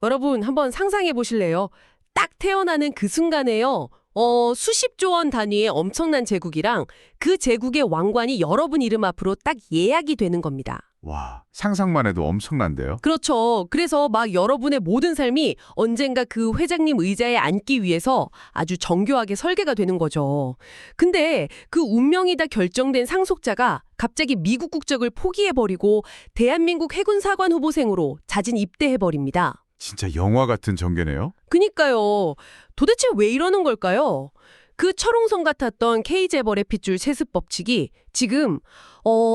여러분 한번 상상해 보실래요? 딱 태어나는 그 순간에요. 수십조 원 단위의 엄청난 제국이랑 그 제국의 왕관이 여러분 이름 앞으로 딱 예약이 되는 겁니다. 와, 상상만 해도 엄청난데요? 그렇죠. 그래서 막 여러분의 모든 삶이 언젠가 그 회장님 의자에 앉기 위해서 아주 정교하게 설계가 되는 거죠. 근데 그 운명이 다 결정된 상속자가 갑자기 미국 국적을 포기해버리고 대한민국 해군 사관 후보생으로 자진 입대해버립니다. 진짜 영화 같은 전개네요? 그니까요. 도대체 왜 이러는 걸까요? 그 철옹성 같았던 K재벌의 핏줄 세습 법칙이 지금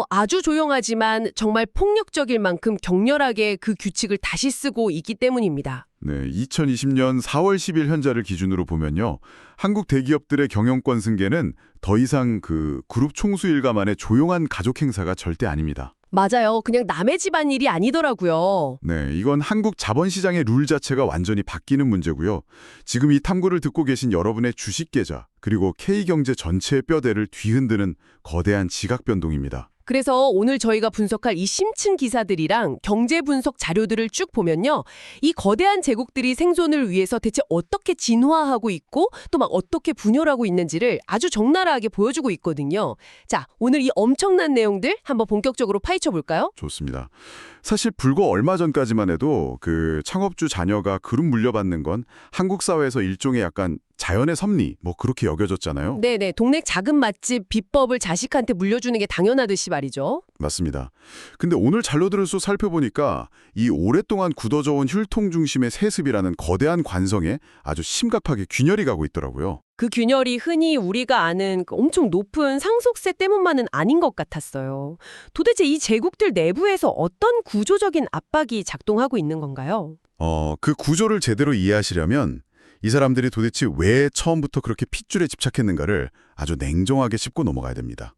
아주 조용하지만 정말 폭력적일 만큼 격렬하게 그 규칙을 다시 쓰고 있기 때문입니다. 네, 2020년 4월 10일 현재를 기준으로 보면요. 한국 대기업들의 경영권 승계는 더 이상 그 그룹 총수 일가만의 조용한 가족 행사가 절대 아닙니다. 맞아요. 그냥 남의 집안 일이 아니더라고요. 네, 이건 한국 자본시장의 룰 자체가 완전히 바뀌는 문제고요. 지금 이 탐구를 듣고 계신 여러분의 주식 계좌, 그리고 K경제 전체의 뼈대를 뒤흔드는 거대한 지각 변동입니다. 그래서 오늘 저희가 분석할 이 심층 기사들이랑 경제 분석 자료들을 쭉 보면요. 이 거대한 제국들이 생존을 위해서 대체 어떻게 진화하고 있고 또 막 어떻게 분열하고 있는지를 아주 적나라하게 보여주고 있거든요. 자, 오늘 이 엄청난 내용들 한번 본격적으로 파헤쳐 볼까요? 좋습니다. 사실 불과 얼마 전까지만 해도 그 창업주 자녀가 그룹 물려받는 건 한국 사회에서 일종의 약간 자연의 섭리, 뭐 그렇게 여겨졌잖아요. 네네. 동네 작은 맛집 비법을 자식한테 물려주는 게 당연하듯이 말이죠. 맞습니다. 근데 오늘 잘로들을 쭉 살펴보니까 이 오랫동안 굳어져온 혈통 중심의 세습이라는 거대한 관성에 아주 심각하게 균열이 가고 있더라고요. 그 균열이 흔히 우리가 아는 그 엄청 높은 상속세 때문만은 아닌 것 같았어요. 도대체 이 제국들 내부에서 어떤 구조적인 압박이 작동하고 있는 건가요? 그 구조를 제대로 이해하시려면 이 사람들이 도대체 왜 처음부터 그렇게 핏줄에 집착했는가를 아주 냉정하게 짚고 넘어가야 됩니다.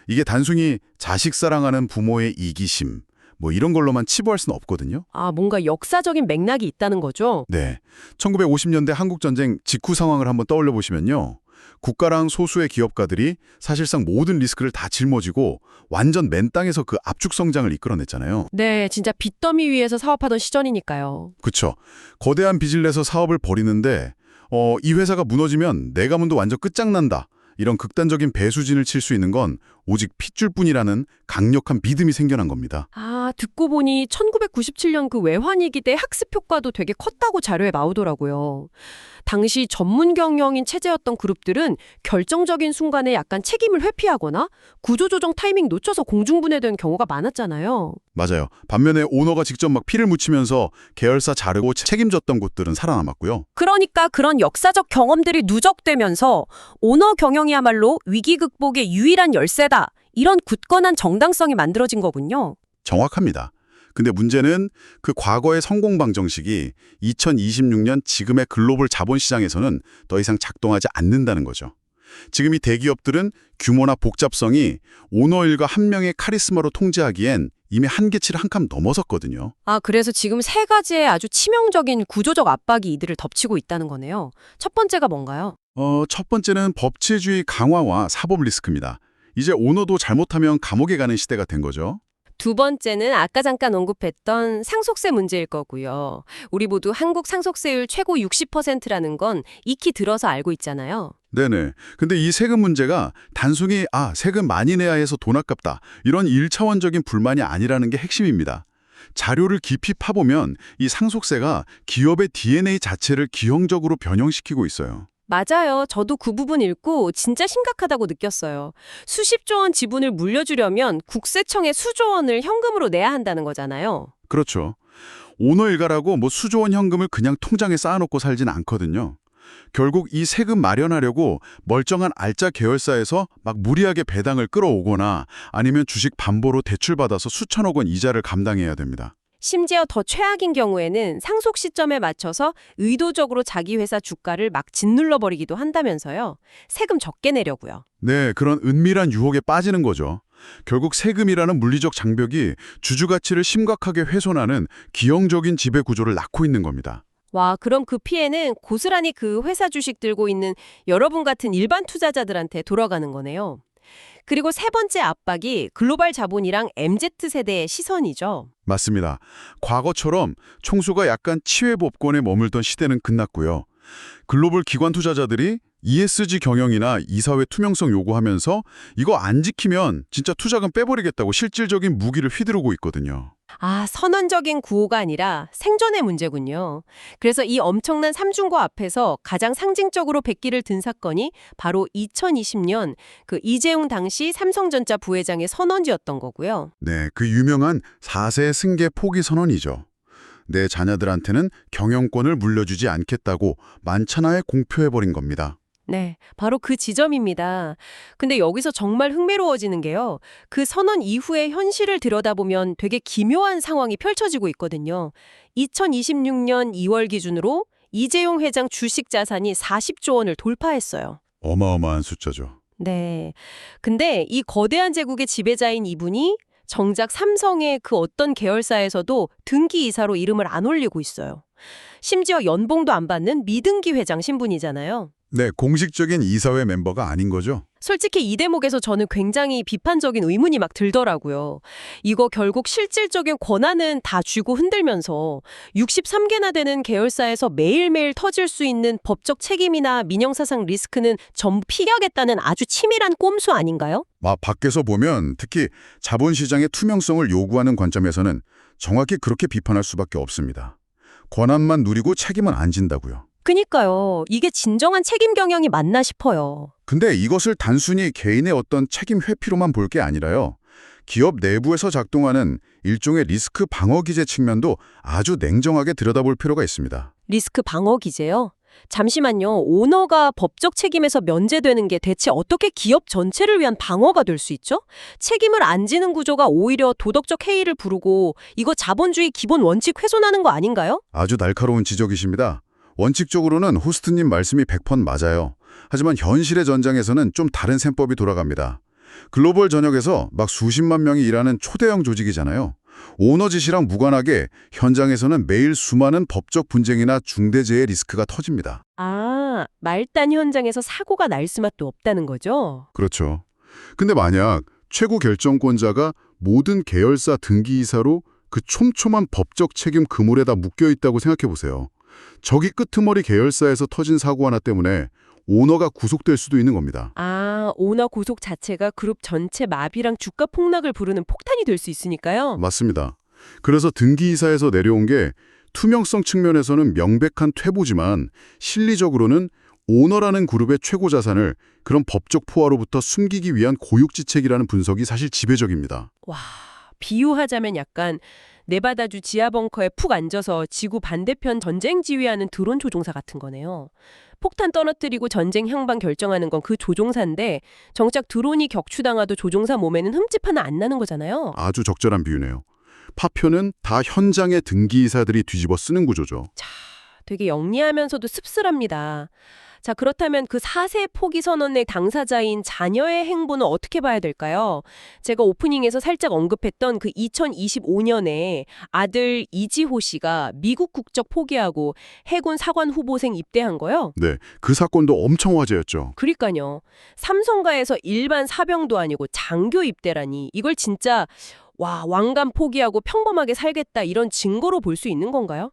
이게 단순히 자식 사랑하는 부모의 이기심, 뭐 이런 걸로만 치부할 수는 없거든요. 아, 뭔가 역사적인 맥락이 있다는 거죠? 네, 1950년대 한국전쟁 직후 상황을 한번 떠올려 보시면요. 국가랑 소수의 기업가들이 사실상 모든 리스크를 다 짊어지고 완전 맨 땅에서 그 압축 성장을 이끌어냈잖아요. 네, 진짜 빚더미 위에서 사업하던 시절이니까요. 그쵸. 거대한 빚을 내서 사업을 벌이는데 이 회사가 무너지면 내 가문도 완전 끝장난다. 이런 극단적인 배수진을 칠 수 있는 건 오직 핏줄뿐이라는 강력한 믿음이 생겨난 겁니다. 아, 듣고 보니 1997년 그 외환위기 때 학습 효과도 되게 컸다고 자료에 나오더라고요. 당시 전문 경영인 체제였던 그룹들은 결정적인 순간에 약간 책임을 회피하거나 구조조정 타이밍 놓쳐서 공중분해된 경우가 많았잖아요. 맞아요. 반면에 오너가 직접 막 피를 묻히면서 계열사 자르고 책임졌던 곳들은 살아남았고요. 그러니까 그런 역사적 경험들이 누적되면서 오너 경영이야말로 위기 극복의 유일한 열쇠다. 이런 굳건한 정당성이 만들어진 거군요. 정확합니다. 근데 문제는 그 과거의 성공 방정식이 2026년 지금의 글로벌 자본시장에서는 더 이상 작동하지 않는다는 거죠. 지금 이 대기업들은 규모나 복잡성이 오너 일가 한 명의 카리스마로 통제하기엔 이미 한계치를 한 칸 넘어섰거든요. 아, 그래서 지금 세 가지의 아주 치명적인 구조적 압박이 이들을 덮치고 있다는 거네요. 첫 번째가 뭔가요? 첫 번째는 법치주의 강화와 사법 리스크입니다. 이제 오너도 잘못하면 감옥에 가는 시대가 된 거죠. 두 번째는 아까 잠깐 언급했던 상속세 문제일 거고요. 우리 모두 한국 상속세율 최고 60%라는 건 익히 들어서 알고 있잖아요. 네네. 근데 이 세금 문제가 단순히 세금 많이 내야 해서 돈 아깝다. 이런 1차원적인 불만이 아니라는 게 핵심입니다. 자료를 깊이 파보면 이 상속세가 기업의 DNA 자체를 기형적으로 변형시키고 있어요. 맞아요. 저도 그 부분 읽고 진짜 심각하다고 느꼈어요. 수십조 원 지분을 물려주려면 국세청에 수조 원을 현금으로 내야 한다는 거잖아요. 그렇죠. 오너 일가라고 뭐 수조 원 현금을 그냥 통장에 쌓아놓고 살진 않거든요. 결국 이 세금 마련하려고 멀쩡한 알짜 계열사에서 막 무리하게 배당을 끌어오거나 아니면 주식 반보로 대출받아서 수천억 원 이자를 감당해야 됩니다. 심지어 더 최악인 경우에는 상속 시점에 맞춰서 의도적으로 자기 회사 주가를 막 짓눌러버리기도 한다면서요. 세금 적게 내려고요. 네, 그런 은밀한 유혹에 빠지는 거죠. 결국 세금이라는 물리적 장벽이 주주 가치를 심각하게 훼손하는 기형적인 지배 구조를 낳고 있는 겁니다. 와, 그럼 그 피해는 고스란히 그 회사 주식 들고 있는 여러분 같은 일반 투자자들한테 돌아가는 거네요. 그리고 세 번째 압박이 글로벌 자본이랑 MZ세대의 시선이죠. 맞습니다. 과거처럼 총수가 약간 치외법권에 머물던 시대는 끝났고요. 글로벌 기관 투자자들이 ESG 경영이나 이사회 투명성 요구하면서 이거 안 지키면 진짜 투자금 빼버리겠다고 실질적인 무기를 휘두르고 있거든요. 아, 선언적인 구호가 아니라 생존의 문제군요. 그래서 이 엄청난 삼중고 앞에서 가장 상징적으로 백기를 든 사건이 바로 2020년 그 이재용 당시 삼성전자 부회장의 선언지였던 거고요. 네, 그 유명한 4세 승계 포기 선언이죠. 내 자녀들한테는 경영권을 물려주지 않겠다고 만천하에 공표해버린 겁니다. 네, 바로 그 지점입니다. 근데 여기서 정말 흥미로워지는 게요. 그 선언 이후의 현실을 들여다보면 되게 기묘한 상황이 펼쳐지고 있거든요. 2026년 2월 기준으로 이재용 회장 주식 자산이 40조 원을 돌파했어요. 어마어마한 숫자죠. 네. 근데 이 거대한 제국의 지배자인 이분이 정작 삼성의 그 어떤 계열사에서도 등기 이사로 이름을 안 올리고 있어요. 심지어 연봉도 안 받는 미등기 회장 신분이잖아요. 네, 공식적인 이사회 멤버가 아닌 거죠. 솔직히 이 대목에서 저는 굉장히 비판적인 의문이 막 들더라고요. 이거 결국 실질적인 권한은 다 쥐고 흔들면서 63개나 되는 계열사에서 매일매일 터질 수 있는 법적 책임이나 민영사상 리스크는 전부 피하겠다는 아주 치밀한 꼼수 아닌가요? 밖에서 보면 특히 자본시장의 투명성을 요구하는 관점에서는 정확히 그렇게 비판할 수밖에 없습니다. 권한만 누리고 책임은 안 진다고요. 그니까요. 이게 진정한 책임 경영이 맞나 싶어요. 근데 이것을 단순히 개인의 어떤 책임 회피로만 볼 게 아니라요. 기업 내부에서 작동하는 일종의 리스크 방어 기제 측면도 아주 냉정하게 들여다볼 필요가 있습니다. 리스크 방어 기제요? 잠시만요. 오너가 법적 책임에서 면제되는 게 대체 어떻게 기업 전체를 위한 방어가 될 수 있죠? 책임을 안 지는 구조가 오히려 도덕적 해이를 부르고 이거 자본주의 기본 원칙 훼손하는 거 아닌가요? 아주 날카로운 지적이십니다. 원칙적으로는 호스트님 말씀이 100% 맞아요. 하지만 현실의 전장에서는 좀 다른 셈법이 돌아갑니다. 글로벌 전역에서 막 수십만 명이 일하는 초대형 조직이잖아요. 오너 지시랑 무관하게 현장에서는 매일 수많은 법적 분쟁이나 중대재해 리스크가 터집니다. 아, 말단 현장에서 사고가 날 수만도 없다는 거죠? 그렇죠. 근데 만약 최고 결정권자가 모든 계열사 등기이사로 그 촘촘한 법적 책임 그물에다 묶여 있다고 생각해 보세요. 저기 끄트머리 계열사에서 터진 사고 하나 때문에 오너가 구속될 수도 있는 겁니다. 아, 오너 구속 자체가 그룹 전체 마비랑 주가 폭락을 부르는 폭탄이 될 수 있으니까요? 맞습니다. 그래서 등기이사에서 내려온 게 투명성 측면에서는 명백한 퇴보지만 실리적으로는 오너라는 그룹의 최고 자산을 그런 법적 포화로부터 숨기기 위한 고육지책이라는 분석이 사실 지배적입니다. 와, 비유하자면 약간 네바다주 지하 벙커에 푹 앉아서 지구 반대편 전쟁 지휘하는 드론 조종사 같은 거네요. 폭탄 떨어뜨리고 전쟁 향방 결정하는 건 그 조종사인데 정작 드론이 격추당하도 조종사 몸에는 흠집 하나 안 나는 거잖아요. 아주 적절한 비유네요. 파편은 다 현장의 등기이사들이 뒤집어 쓰는 구조죠. 되게 영리하면서도 씁쓸합니다. 자, 그렇다면 그 4세 포기 선언의 당사자인 자녀의 행보는 어떻게 봐야 될까요? 제가 오프닝에서 살짝 언급했던 그 2025년에 아들 이지호 씨가 미국 국적 포기하고 해군 사관 후보생 입대한 거요? 네, 그 사건도 엄청 화제였죠. 그러니까요. 삼성가에서 일반 사병도 아니고 장교 입대라니 이걸 진짜 와, 왕관 포기하고 평범하게 살겠다 이런 증거로 볼 수 있는 건가요?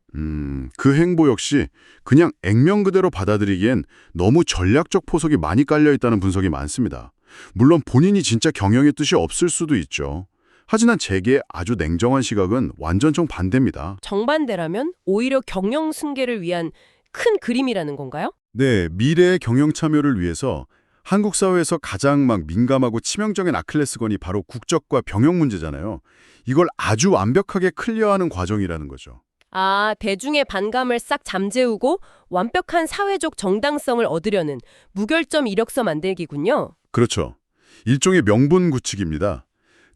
그 행보 역시 그냥 액면 그대로 받아들이기엔 너무 전략적 포석이 많이 깔려있다는 분석이 많습니다. 물론 본인이 진짜 경영의 뜻이 없을 수도 있죠. 하지만 제게 아주 냉정한 시각은 완전 정반대입니다. 정반대라면 오히려 경영 승계를 위한 큰 그림이라는 건가요? 네, 미래의 경영 참여를 위해서 한국 사회에서 가장 민감하고 치명적인 아킬레스건이 바로 국적과 병역 문제잖아요. 이걸 아주 완벽하게 클리어하는 과정이라는 거죠. 아, 대중의 반감을 싹 잠재우고 완벽한 사회적 정당성을 얻으려는 무결점 이력서 만들기군요. 그렇죠. 일종의 명분 구축입니다.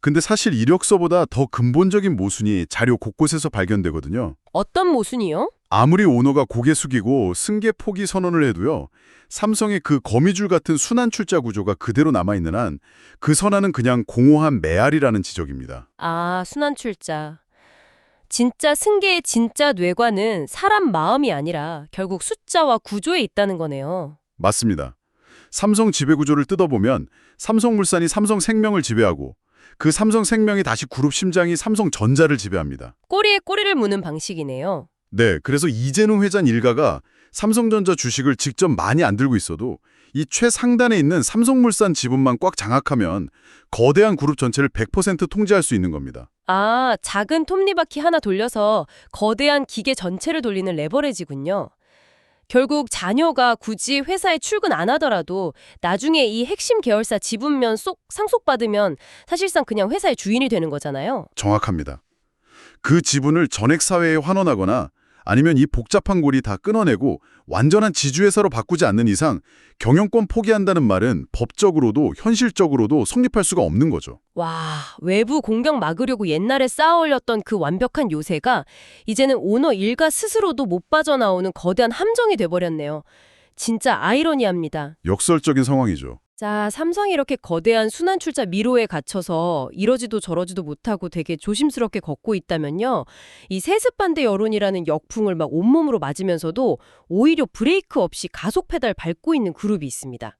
근데 사실 이력서보다 더 근본적인 모순이 자료 곳곳에서 발견되거든요. 어떤 모순이요? 아무리 오너가 고개 숙이고 승계 포기 선언을 해도요. 삼성의 그 거미줄 같은 순환 출자 구조가 그대로 남아있는 한 그 선언은 그냥 공허한 메아리라는 지적입니다. 아, 순환 출자. 진짜 승계의 진짜 뇌관은 사람 마음이 아니라 결국 숫자와 구조에 있다는 거네요. 맞습니다. 삼성 지배구조를 뜯어보면 삼성물산이 삼성생명을 지배하고 그 삼성생명이 다시 그룹 심장이 삼성전자를 지배합니다. 꼬리에 꼬리를 무는 방식이네요. 네, 그래서 이재용 회장 일가가 삼성전자 주식을 직접 많이 안 들고 있어도 이 최상단에 있는 삼성물산 지분만 꽉 장악하면 거대한 그룹 전체를 100% 통제할 수 있는 겁니다. 아, 작은 톱니바퀴 하나 돌려서 거대한 기계 전체를 돌리는 레버리지군요. 결국 자녀가 굳이 회사에 출근 안 하더라도 나중에 이 핵심 계열사 지분면 쏙 상속받으면 사실상 그냥 회사의 주인이 되는 거잖아요. 정확합니다. 그 지분을 전액사회에 환원하거나 아니면 이 복잡한 고리 다 끊어내고 완전한 지주회사로 바꾸지 않는 이상 경영권 포기한다는 말은 법적으로도 현실적으로도 성립할 수가 없는 거죠. 와, 외부 공격 막으려고 옛날에 쌓아올렸던 그 완벽한 요새가 이제는 오너 일가 스스로도 못 빠져나오는 거대한 함정이 돼버렸네요. 진짜 아이러니합니다. 역설적인 상황이죠. 자, 삼성이 이렇게 거대한 순환 출자 미로에 갇혀서 이러지도 저러지도 못하고 되게 조심스럽게 걷고 있다면요. 이 세습 반대 여론이라는 역풍을 막 온몸으로 맞으면서도 오히려 브레이크 없이 가속 페달 밟고 있는 그룹이 있습니다.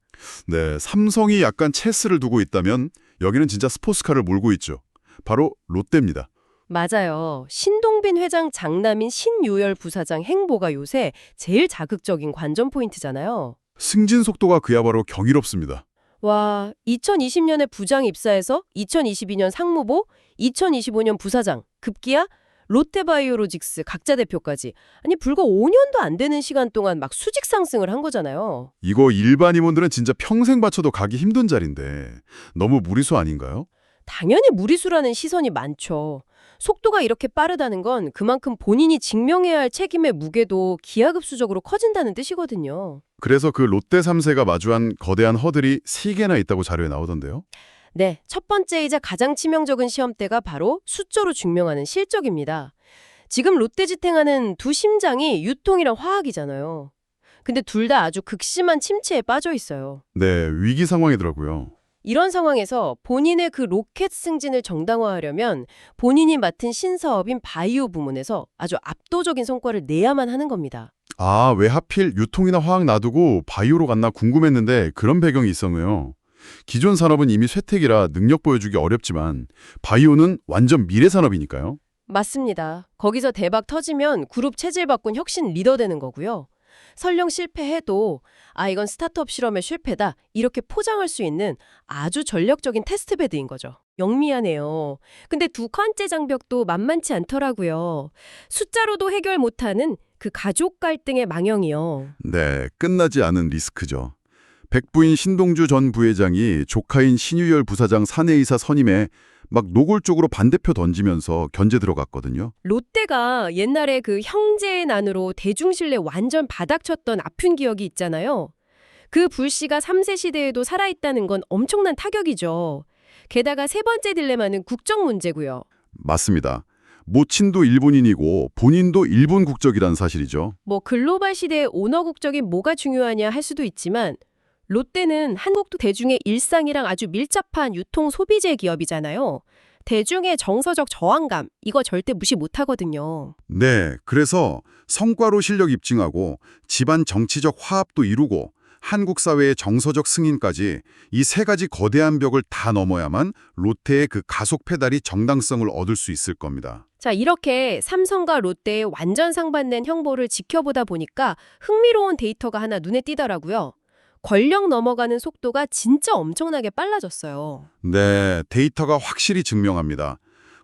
네, 삼성이 약간 체스를 두고 있다면 여기는 진짜 스포츠카를 몰고 있죠. 바로 롯데입니다. 맞아요. 신동빈 회장 장남인 신유열 부사장 행보가 요새 제일 자극적인 관전 포인트잖아요. 승진 속도가 그야말로 경이롭습니다. 와, 2020년에 부장 입사해서 2022년 상무보, 2025년 부사장, 급기야 롯데바이오로직스 각자 대표까지. 아니, 불과 5년도 안 되는 시간 동안 막 수직 상승을 한 거잖아요. 이거 일반 임원들은 진짜 평생 바쳐도 가기 힘든 자리인데 너무 무리수 아닌가요? 당연히 무리수라는 시선이 많죠. 속도가 이렇게 빠르다는 건 그만큼 본인이 직명해야 할 책임의 무게도 기하급수적으로 커진다는 뜻이거든요. 그래서 그 롯데 3세가 마주한 거대한 허들이 3개나 있다고 자료에 나오던데요. 네, 첫 번째이자 가장 치명적인 시험대가 바로 숫자로 증명하는 실적입니다. 지금 롯데 지탱하는 두 심장이 유통이랑 화학이잖아요. 근데 둘 다 아주 극심한 침체에 빠져 있어요. 네, 위기 상황이더라고요. 이런 상황에서 본인의 그 로켓 승진을 정당화하려면 본인이 맡은 신사업인 바이오 부문에서 아주 압도적인 성과를 내야만 하는 겁니다. 아, 왜 하필 유통이나 화학 놔두고 바이오로 갔나 궁금했는데 그런 배경이 있었네요. 기존 산업은 이미 쇠퇴기라 능력 보여주기 어렵지만 바이오는 완전 미래 산업이니까요. 맞습니다. 거기서 대박 터지면 그룹 체질 바꾼 혁신 리더 되는 거고요. 설령 실패해도 이건 스타트업 실험의 실패다 이렇게 포장할 수 있는 아주 전력적인 테스트베드인 거죠. 영미하네요. 근데 두 번째 장벽도 만만치 않더라고요. 숫자로도 해결 못하는 그 가족 갈등의 망형이요. 네, 끝나지 않은 리스크죠. 백부인 신동주 전 부회장이 조카인 신유열 부사장 사내이사 선임에 막 노골적으로 반대표 던지면서 견제 들어갔거든요. 롯데가 옛날에 그 형제의 난으로 대중신뢰 완전 바닥쳤던 아픈 기억이 있잖아요. 그 불씨가 3세 시대에도 살아있다는 건 엄청난 타격이죠. 게다가 세 번째 딜레마는 국적 문제고요. 맞습니다. 모친도 일본인이고 본인도 일본 국적이란 사실이죠. 뭐 글로벌 시대의 오너 국적이 뭐가 중요하냐 할 수도 있지만 롯데는 한국 대중의 일상이랑 아주 밀접한 유통 소비재 기업이잖아요. 대중의 정서적 저항감, 이거 절대 무시 못하거든요. 네, 그래서 성과로 실력 입증하고 집안 정치적 화합도 이루고 한국 사회의 정서적 승인까지 이 세 가지 거대한 벽을 다 넘어야만 롯데의 그 가속 페달이 정당성을 얻을 수 있을 겁니다. 자, 이렇게 삼성과 롯데의 완전 상반된 형보를 지켜보다 보니까 흥미로운 데이터가 하나 눈에 띄더라고요. 권력 넘어가는 속도가 진짜 엄청나게 빨라졌어요. 네, 데이터가 확실히 증명합니다.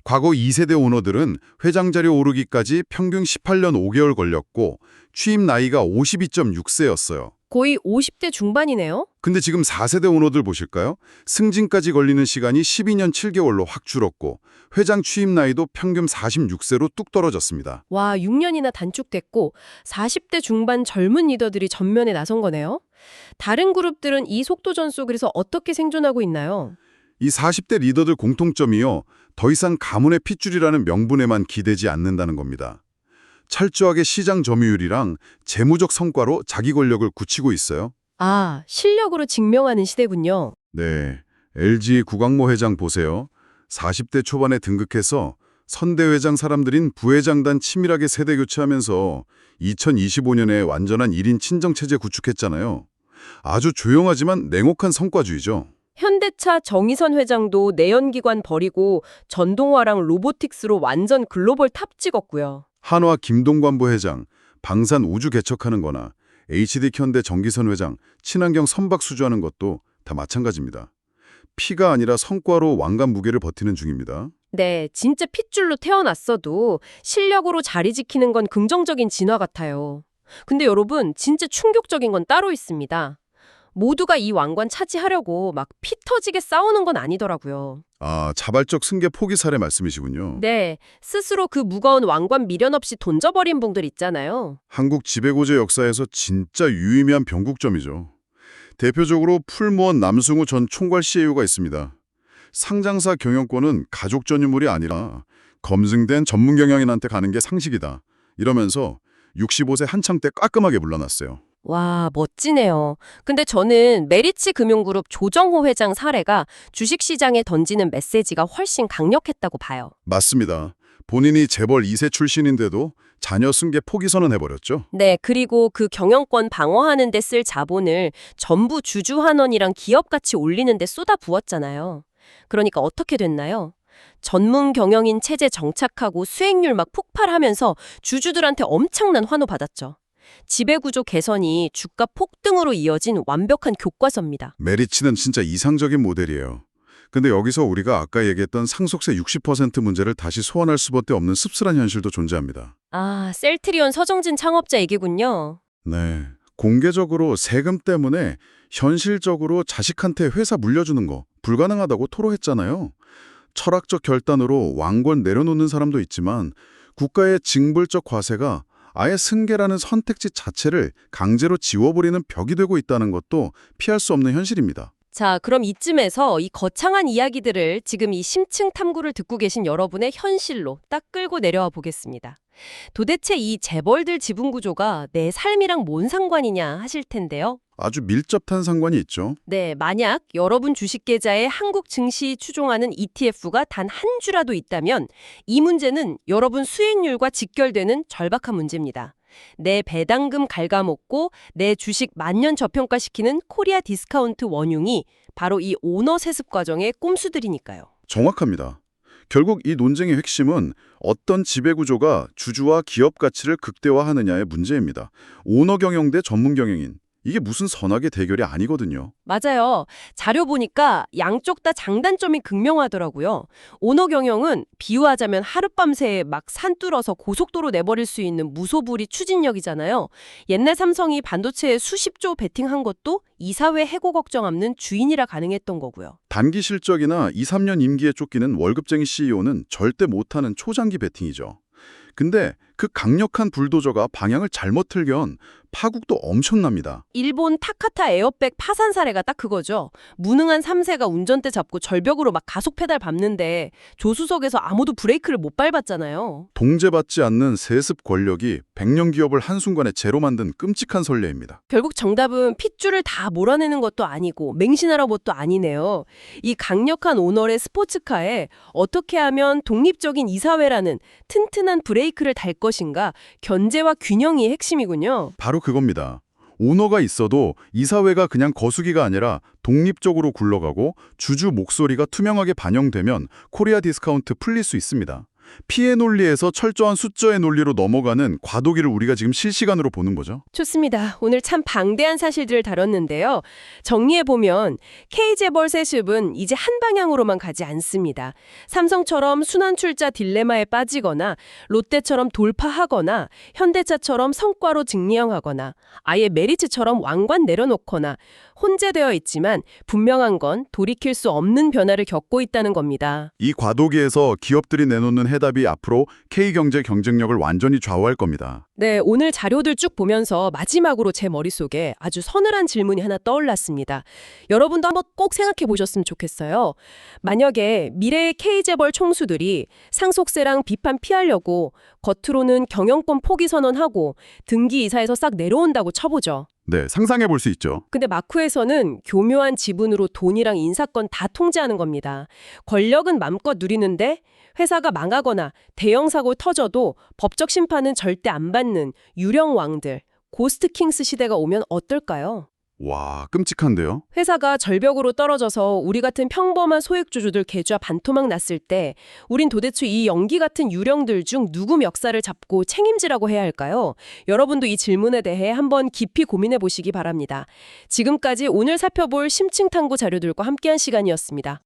과거 2세대 오너들은 회장 자리 오르기까지 평균 18년 5개월 걸렸고 취임 나이가 52.6세였어요. 거의 50대 중반이네요. 근데 지금 4세대 오너들 보실까요? 승진까지 걸리는 시간이 12년 7개월로 확 줄었고 회장 취임 나이도 평균 46세로 뚝 떨어졌습니다. 와, 6년이나 단축됐고 40대 중반 젊은 리더들이 전면에 나선 거네요. 다른 그룹들은 이 속도 전속 그래서 어떻게 생존하고 있나요? 이 40대 리더들 공통점이요. 더 이상 가문의 핏줄이라는 명분에만 기대지 않는다는 겁니다. 철저하게 시장 점유율이랑 재무적 성과로 자기 권력을 굳히고 있어요. 아, 실력으로 증명하는 시대군요. 네, LG 구광모 회장 보세요. 40대 초반에 등극해서 선대회장 사람들인 부회장단 치밀하게 세대 교체하면서 2025년에 완전한 1인 친정체제 구축했잖아요. 아주 조용하지만 냉혹한 성과주의죠. 현대차 정의선 회장도 내연기관 버리고 전동화랑 로보틱스로 완전 글로벌 탑 찍었고요. 한화 김동관부 회장, 방산 우주 개척하는 거나 HD 현대 정기선 회장, 친환경 선박 수주하는 것도 다 마찬가지입니다. 피가 아니라 성과로 왕관 무게를 버티는 중입니다. 네, 진짜 핏줄로 태어났어도 실력으로 자리 지키는 건 긍정적인 진화 같아요. 근데 여러분, 진짜 충격적인 건 따로 있습니다. 모두가 이 왕관 차지하려고 막 피 터지게 싸우는 건 아니더라고요. 아, 자발적 승계 포기 사례 말씀이시군요. 네, 스스로 그 무거운 왕관 미련 없이 던져버린 분들 있잖아요. 한국 지배구조 역사에서 진짜 유의미한 변곡점이죠. 대표적으로 풀무원 남승우 전 총괄 CEO가 있습니다. 상장사 경영권은 가족 전유물이 아니라 검증된 전문 경영인한테 가는 게 상식이다. 이러면서 65세 한창 때 깔끔하게 물러났어요. 와, 멋지네요. 근데 저는 메리츠 금융그룹 조정호 회장 사례가 주식시장에 던지는 메시지가 훨씬 강력했다고 봐요. 맞습니다. 본인이 재벌 2세 출신인데도 자녀 승계 포기 선언해버렸죠. 네, 그리고 그 경영권 방어하는 데 쓸 자본을 전부 주주환원이랑 기업가치 올리는 데 쏟아부었잖아요. 그러니까 어떻게 됐나요? 전문 경영인 체제 정착하고 수익률 막 폭발하면서 주주들한테 엄청난 환호 받았죠. 지배구조 개선이 주가 폭등으로 이어진 완벽한 교과서입니다. 메리츠는 진짜 이상적인 모델이에요. 근데 여기서 우리가 아까 얘기했던 상속세 60% 문제를 다시 소환할 수밖에 없는 씁쓸한 현실도 존재합니다. 아, 셀트리온 서정진 창업자 얘기군요. 네. 공개적으로 세금 때문에 현실적으로 자식한테 회사 물려주는 거 불가능하다고 토로했잖아요. 철학적 결단으로 왕권 내려놓는 사람도 있지만 국가의 징벌적 과세가 아예 승계라는 선택지 자체를 강제로 지워버리는 벽이 되고 있다는 것도 피할 수 없는 현실입니다. 자, 그럼 이쯤에서 이 거창한 이야기들을 지금 이 심층 탐구를 듣고 계신 여러분의 현실로 딱 끌고 내려와 보겠습니다. 도대체 이 재벌들 지분 구조가 내 삶이랑 뭔 상관이냐 하실 텐데요. 아주 밀접한 상관이 있죠. 네, 만약 여러분 주식 계좌에 한국 증시 추종하는 ETF가 단 한 주라도 있다면 이 문제는 여러분 수익률과 직결되는 절박한 문제입니다. 내 배당금 갉아먹고 내 주식 만년 저평가시키는 코리아 디스카운트 원흉이 바로 이 오너 세습 과정의 꼼수들이니까요. 정확합니다. 결국 이 논쟁의 핵심은 어떤 지배구조가 주주와 기업 가치를 극대화하느냐의 문제입니다. 오너 경영 대 전문 경영인. 이게 무슨 선악의 대결이 아니거든요. 맞아요. 자료 보니까 양쪽 다 장단점이 극명하더라고요. 오너 경영은 비유하자면 하룻밤새 막 산 뚫어서 고속도로 내버릴 수 있는 무소불위 추진력이잖아요. 옛날 삼성이 반도체에 수십조 베팅한 것도 이사회 해고 걱정 없는 주인이라 가능했던 거고요. 단기 실적이나 2, 3년 임기에 쫓기는 월급쟁이 CEO는 절대 못하는 초장기 베팅이죠. 근데 그 강력한 불도저가 방향을 잘못 틀면 파국도 엄청납니다. 일본 타카타 에어백 파산 사례가 딱 그거죠. 무능한 3세가 운전대 잡고 절벽으로 막 가속 페달 밟는데 조수석에서 아무도 브레이크를 못 밟았잖아요. 동제받지 않는 세습 권력이 100년 기업을 한순간에 제로 만든 끔찍한 선례입니다. 결국 정답은 핏줄을 다 몰아내는 것도 아니고 맹신하러 것도 아니네요. 이 강력한 오너의 스포츠카에 어떻게 하면 독립적인 이사회라는 튼튼한 브레이크를 달 것인가 견제와 균형이 핵심이군요. 바로 그겁니다. 오너가 있어도 이사회가 그냥 거수기가 아니라 독립적으로 굴러가고 주주 목소리가 투명하게 반영되면 코리아 디스카운트 풀릴 수 있습니다. 피해 논리에서 철저한 숫자의 논리로 넘어가는 과도기를 우리가 지금 실시간으로 보는 거죠. 좋습니다. 오늘 참 방대한 사실들을 다뤘는데요. 정리해보면 K재벌 세습은 이제 한 방향으로만 가지 않습니다. 삼성처럼 순환출자 딜레마에 빠지거나 롯데처럼 돌파하거나 현대차처럼 성과로 증명하거나 아예 메리츠처럼 왕관 내려놓거나 혼재되어 있지만 분명한 건 돌이킬 수 없는 변화를 겪고 있다는 겁니다. 이 과도기에서 기업들이 내놓는 해답이 앞으로 K경제 경쟁력을 완전히 좌우할 겁니다. 네, 오늘 자료들 쭉 보면서 마지막으로 제 머릿속에 아주 서늘한 질문이 하나 떠올랐습니다. 여러분도 한번 꼭 생각해 보셨으면 좋겠어요. 만약에 미래의 K재벌 총수들이 상속세랑 비판 피하려고 겉으로는 경영권 포기 선언하고 등기 이사에서 싹 내려온다고 쳐보죠. 네, 상상해 볼 수 있죠. 근데 마쿠에서는 교묘한 지분으로 돈이랑 인사권 다 통제하는 겁니다. 권력은 맘껏 누리는데 회사가 망하거나 대형 사고 터져도 법적 심판은 절대 안 받는 유령 왕들, 고스트 킹스 시대가 오면 어떨까요? 와, 끔찍한데요? 회사가 절벽으로 떨어져서 우리 같은 평범한 소액주주들 계좌 반토막 났을 때 우린 도대체 이 연기 같은 유령들 중 누구 멱살을 잡고 책임지라고 해야 할까요? 여러분도 이 질문에 대해 한번 깊이 고민해 보시기 바랍니다. 지금까지 오늘 살펴볼 심층 탐구 자료들과 함께한 시간이었습니다.